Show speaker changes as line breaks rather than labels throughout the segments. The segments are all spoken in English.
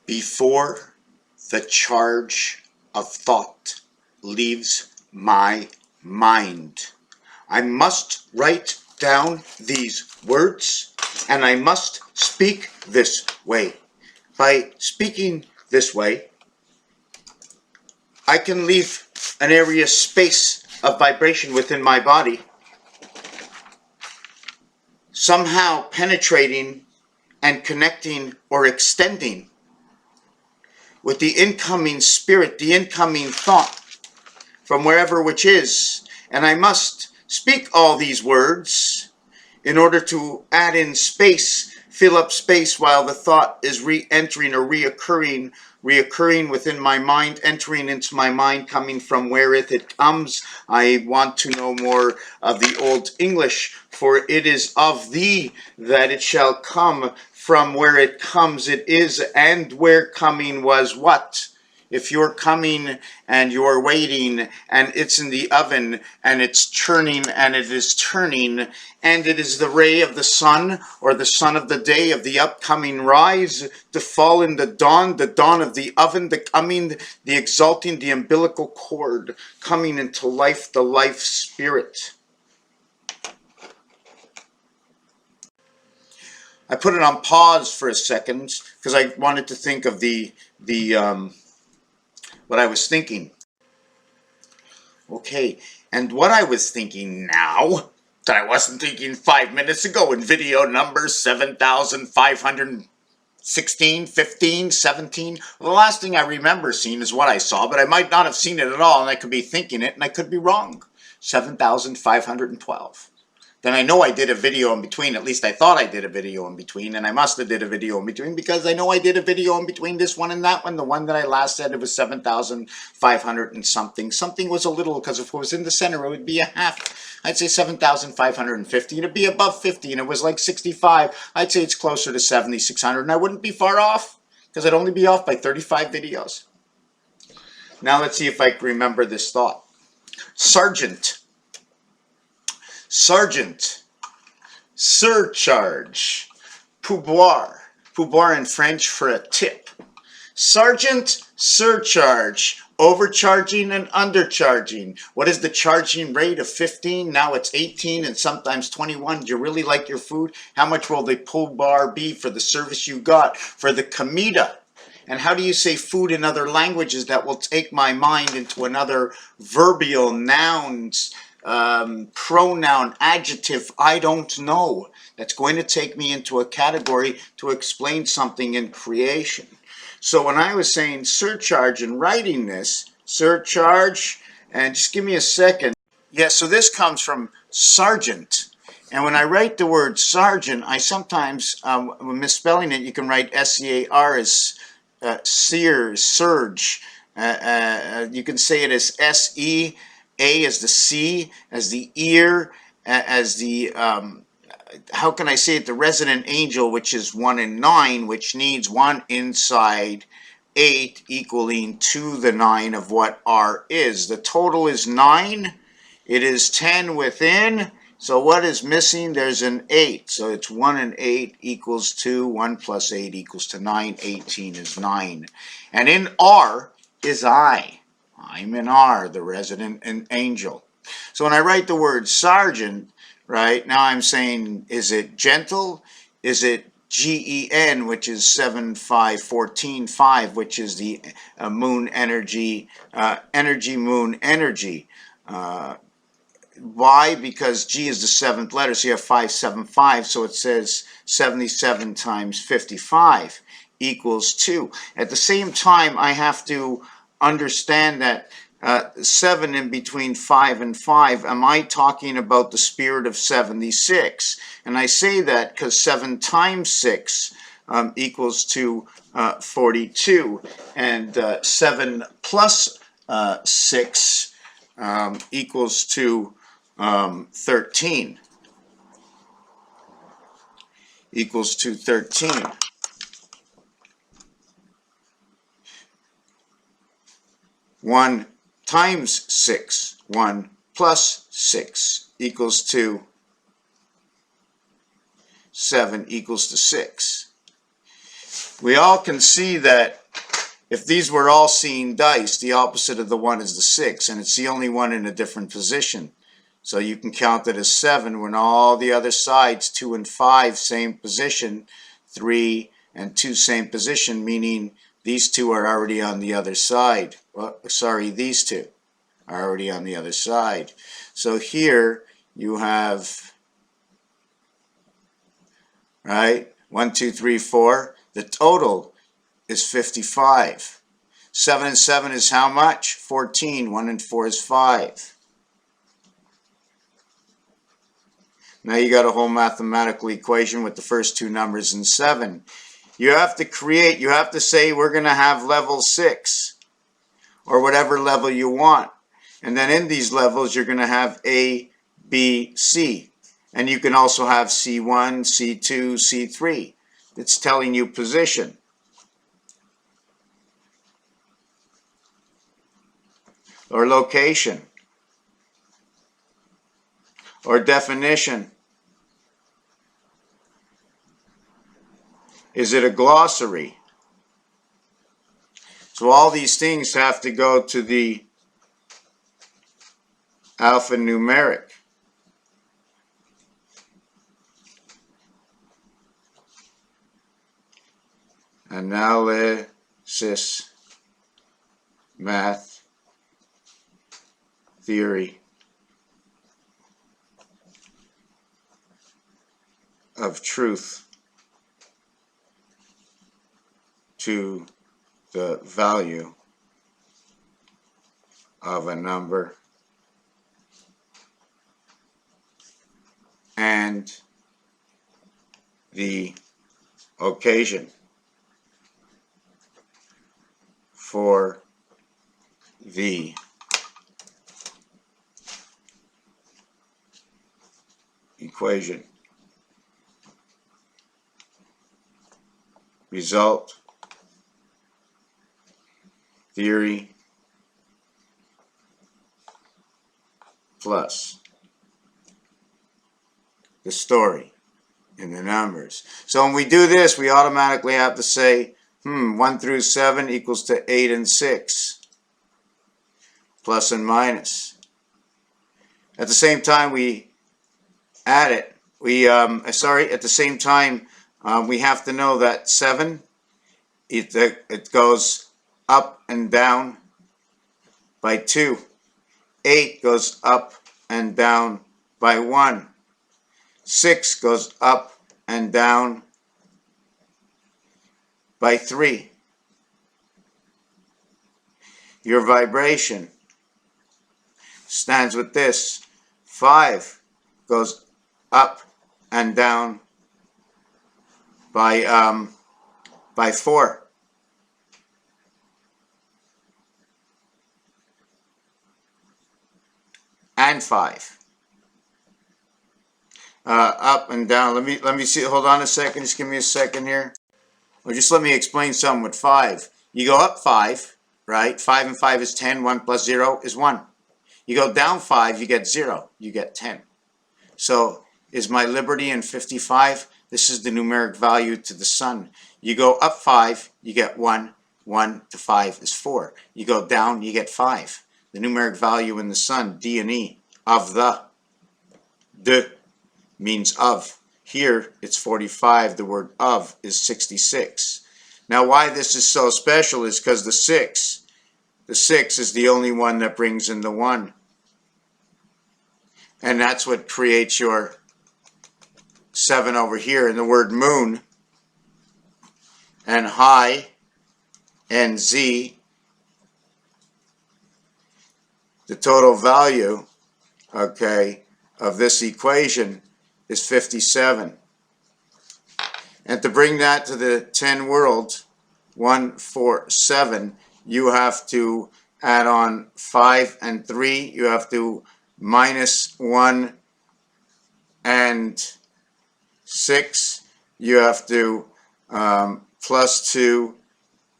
before the charge of thought leaves my mind. I must write down these words, and I must speak this way. By speaking this way, I can leave an area space of vibration within my body, somehow penetrating and connecting or extending with the incoming spirit, the incoming thought from wherever which is. And I must speak all these words in order to add in space, fill up space while the thought is re-entering or reoccurring within my mind, entering into my mind, coming from whereth it comes. I want to know more of the Old English, for it is of thee that it shall come. From where it comes it is, and where coming was what? If you're coming and you're waiting and it's in the oven and it's churning and it is turning, and it is the ray of the sun or the sun of the day of the upcoming rise, to fall in the dawn of the oven, the coming, the exalting, the umbilical cord, coming into life, the life spirit. I put it on pause for a second because I wanted to think of what I was thinking. Okay, and what I was thinking now, that I wasn't thinking 5 minutes ago in video number 7,516, 15, 17. Well, the last thing I remember seeing is what I saw, but I might not have seen it at all, and I could be thinking it, and I could be wrong. 7,512. Then I know I did a video in between. At least I thought I did a video in between, and I must have did a video in between because I know I did a video in between this one and that one. The one that I last said, it was 7,500 and something. Something was a little, because if it was in the center, it would be a half. I'd say 7,550, and it'd be above 50, and it was like 65. I'd say it's closer to 7,600, and I wouldn't be far off because I'd only be off by 35 videos. Now let's see if I can remember this thought. Sergeant. Sergeant, surcharge, pouvoir, pouvoir in French for a tip. Sergeant, surcharge, overcharging and undercharging. What is the charging rate of 15? Now it's 18 and sometimes 21. Do you really like your food? How much will the pouvoir be for the service you got? For the comida? And how do you say food in other languages that will take my mind into another verbial nouns, pronoun, adjective, I don't know. That's going to take me into a category to explain something in creation. So when I was saying surcharge and writing this, surcharge, and just give me a second. Yeah, so this comes from sergeant. And when I write the word sergeant, I sometimes, when misspelling it, you can write S-E-A-R as sears, surge. You can say it as S-E, A as the C, as the ear, as the, how can I say it, the resident angel, which is 1 in 9, which needs 1 inside 8 equaling to the 9 of what R is. The total is 9. It is 10 within. So what is missing? There's an 8. So it's 1 and 8 equals 2. 1 plus 8 equals to 9. 18 is 9. And in R is I. I'm in R, the resident angel. So when I write the word sergeant, right, now I'm saying, is it gentle? Is it GEN, which is 7, 5, 14, 5, which is the moon energy, moon energy. Why? Because G is the 7th letter, so you have 575, so it says 77 times 55 equals 2. At the same time, I have to understand that 7 in between 5 and 5, am I talking about the spirit of 76? And I say that because 7 times 6 equals to 42, and 7 plus 6 equals to 13. Equals to 13. 1 times 6, 1 plus 6 equals to 7 equals to 6. we all can see that if these were all seeing dice, the opposite of the 1 is the 6, and it's the only one in a different position. So you can count it as 7 when all the other sides, 2 and 5, same position, 3 and 2, same position, meaning these two are already on the other side. Well, sorry, these two are already on the other side. So here you have, right, 1, 2, 3, 4. The total is 55. 7 and 7 is how much? 14. 1 and 4 is 5. Now you got a whole mathematical equation with the first two numbers and 7. You have to create, you have to say we're going to have level 6 or whatever level you want. And then in these levels you're going to have A, B, C. And you can also have C1, C2, C3. It's telling you position. Or location, or definition. Is it a glossary? So all these things have to go to the alphanumeric. Analysis, math, theory of truth to the value of a number and the occasion for the equation. Result, theory, plus the story in the numbers. So when we do this, we automatically have to say, 1 through 7 equals to 8 and 6, plus and minus. At the same time we add it, at the same time we have to know that 7, it goes up and down by 2. 8 goes up and down by 1. 6 goes up and down by 3. Your vibration stands with this. 5 goes up and down by 4. And 5. Up and down. Let me see. Hold on a second. Just give me a second here. Or just let me explain something with 5. You go up 5, right? 5 and 5 is 10. 1 plus 0 is 1. You go down 5, you get 0. You get 10. So is my liberty in 55? This is the numeric value to the sun. You go up 5, you get 1. 1 to 5 is 4. You go down, you get 5. The numeric value in the sun, D and E, of the. De means of. Here it's 45. The word of is 66. Now why this is so special is because the 6 is the only one that brings in the 1. And that's what creates your 7 over here. And the word moon and high and Z, the total value, okay, of this equation is 57. And to bring that to the 10 world, 1, 4, 7, you have to add on 5 and 3. You have to minus 1 and 6. You have to plus 2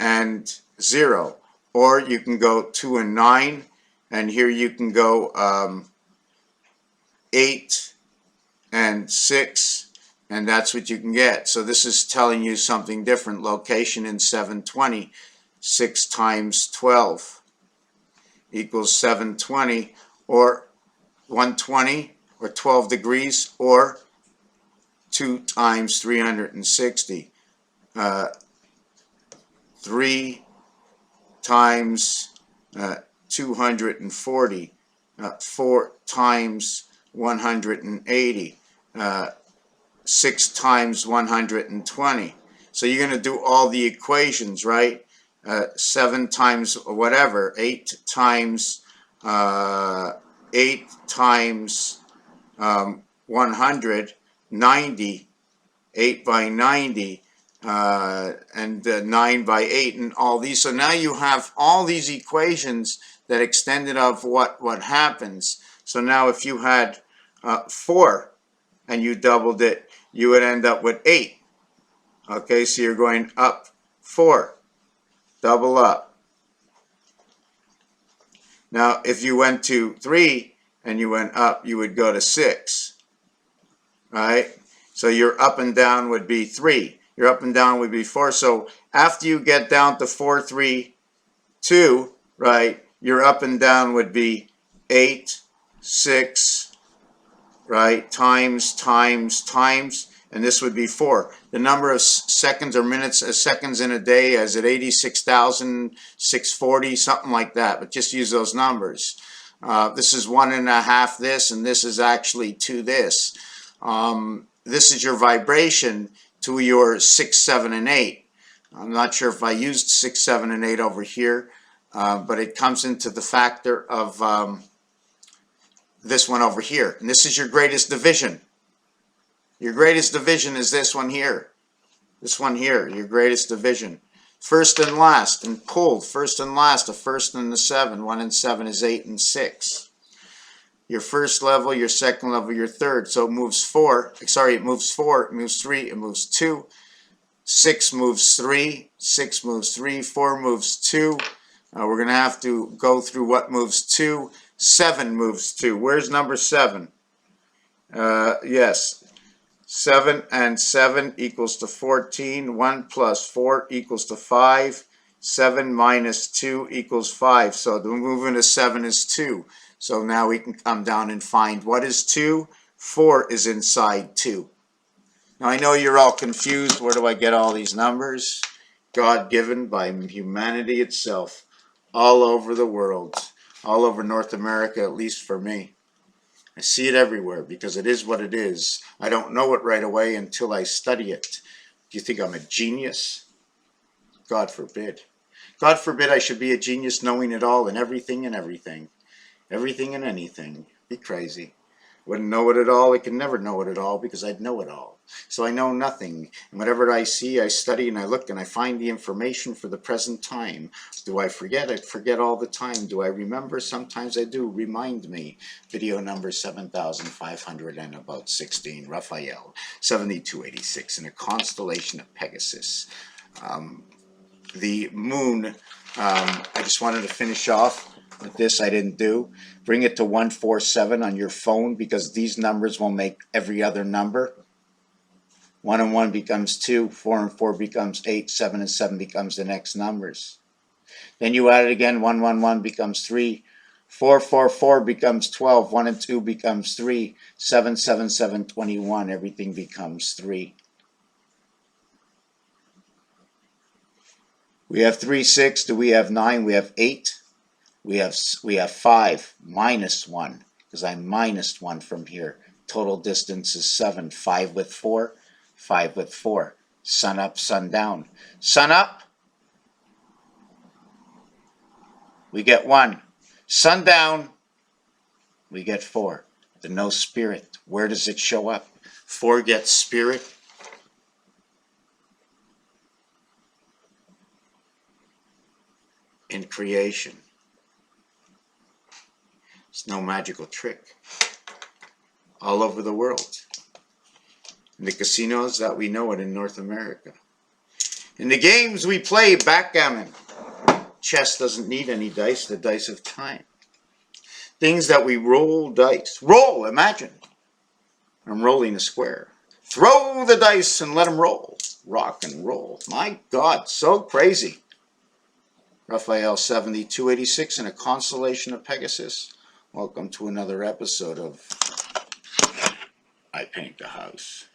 and 0. Or you can go 2 and 9. And here you can go 8 and 6, And that's what you can get. So this is telling you something different. Location in 720, 6 times 12 equals 720, or 120, or 12 degrees, or 2 times 360. 3 times 240, 4 times 180, 6 times 120. So you're going to do all the equations, right? 7 times whatever, 8 times 100, 90, 8 by 90, and 9 by 8, and all these. So now you have all these equations that extended of what happens. So now if you had 4 and you doubled it, you would end up with 8. Okay, so you're going up 4, double up. Now if you went to 3 and you went up, you would go to 6. Right? So your up and down would be 3. Your up and down would be 4. So after you get down to 4, 3, 2, right, your up and down would be 8, 6, right, times, and this would be 4. The number of seconds or minutes, seconds in a day, is it 86,640, something like that, but just use those numbers. This is 1.5 this, and this is actually 2 this. This is your vibration to your 6, 7, and 8. I'm not sure if I used 6, 7, and 8 over here, but it comes into the factor of this one over here. And this is your greatest division. Your greatest division is this one here. This one here, your greatest division. First and last, and pulled. First and last, a first and a 7. 1 and 7 is 8 and 6. Your first level, your second level, your third. So it moves 4. Sorry, it moves 4, it moves 3, it moves 2. 6 moves 3, 6 moves 3, 4 moves 2. We're going to have to go through what moves 2. 7 moves 2. Where's number 7? Yes. 7 and 7 equals to 14. 1 plus 4 equals to 5. 7 minus 2 equals 5. So the movement of 7 is 2. So now we can come down and find what is 2. 4 is inside 2. Now I know you're all confused. Where do I get all these numbers? God-given by humanity itself, all over the world, all over North America, at least for me. I see it everywhere because it is what it is. I don't know it right away until I study it. Do you think I'm a genius? God forbid. God forbid I should be a genius knowing it all and everything and everything. Everything and anything. Be crazy. Wouldn't know it at all. I could never know it at all because I'd know it all. So I know nothing. And whatever I see, I study and I look and I find the information for the present time. Do I forget? I forget all the time. Do I remember? Sometimes I do. Remind me. Video number 7,500 and about 16. Raphael, 7286 in a constellation of Pegasus. The moon, I just wanted to finish off with this. I didn't do. Bring it to 147 on your phone because these numbers will make every other number. 1 and 1 becomes 2, 4 and 4 becomes 8, 7 and 7 becomes the next numbers. Then you add it again, 1, 1, 1 becomes 3, 4, 4, 4 becomes 12, 1 and 2 becomes 3, 7, 7, 7, 21, everything becomes 3. We have 3, 6, do we have 9? We have 8. We have 5 minus 1 because I minus 1 from here. Total distance is 7. 5 with 4. 5 with 4. Sun up, sun down. Sun up, we get 1. Sun down, we get 4. The no spirit, where does it show up? 4 gets spirit. In creation. It's no magical trick. All over the world. In the casinos that we know it in North America. In the games we play, backgammon. Chess doesn't need any dice, the dice of time. Things that we roll dice. Roll, imagine. I'm rolling a square. Throw the dice and let them roll. Rock and roll. My God, so crazy. Raphael 7286 in a constellation of Pegasus. Welcome to another episode of I Paint the House.